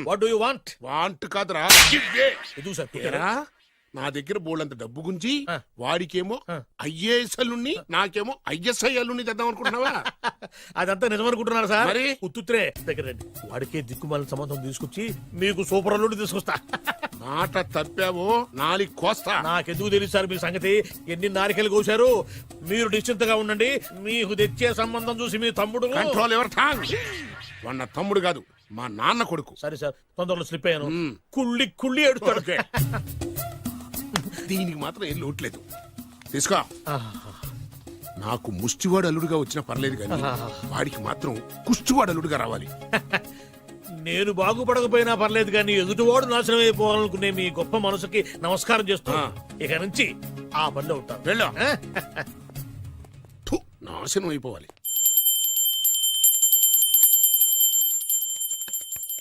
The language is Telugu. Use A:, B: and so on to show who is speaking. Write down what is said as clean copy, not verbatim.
A: What do you want?
B: Want కాదురా,
A: ఎందుకు సార్
B: ఏరా, నా దగ్గర బోళ్ళంత డబ్బు గుంచి
A: ఆ.
B: వాడికేమో ఐఏఎస్ అల్లుణ్ణి నాకేమో ఐఎస్ఐ అల్లుణ్ణి తెద్దాం అనుకుంటున్నావా?
A: అదంతా నిజమనుకుంటున్నారు సార్?
B: మరి?
A: ఉత్తుత్రే దగ్గర రండి. వాడికే దిక్కుమాలిన సంబంధం తీసుకొచ్చి మీకు సూపర్ అల్లుడు తీసుకొస్తా.
B: మాట తప్పావో నాలి కోస్తా.
A: నాకెందుకు తెలుసు సార్ మీ సంగతి? ఎన్ని నారికలు కోశారు. మీరు నిశ్చింతగా ఉండండి. మీకు తెచ్చే సంబంధం చూసి మీ తమ్ముడు.
B: Control your tongue. వాడు నా తమ్ముడు కాదు, మా నాన్న కొడుకు.
A: సరే సార్, తొందరలో స్లిప్ అయ్యాను. కుళ్ళి కుళ్ళి ఎడుతాడు.
B: దీనికి మాత్రం ఏం లోట్లేదు. తీసుకో. నాకు ముష్టివాడు అల్లుడుగా వచ్చినా పర్లేదు కానీ వాడికి మాత్రం కుష్టివాడు అల్లుడుగా రావాలి.
A: నేను బాగుపడకపోయినా పర్లేదు కానీ ఎదుటివాడు నాశనం అయిపోవాలనుకునే మీ గొప్ప మనసుకి నమస్కారం చేస్తున్నా. ఇక నుంచి ఆ పనిలో ఉంటాను.
B: వెళ్ళు. నాశనం అయిపోవాలి.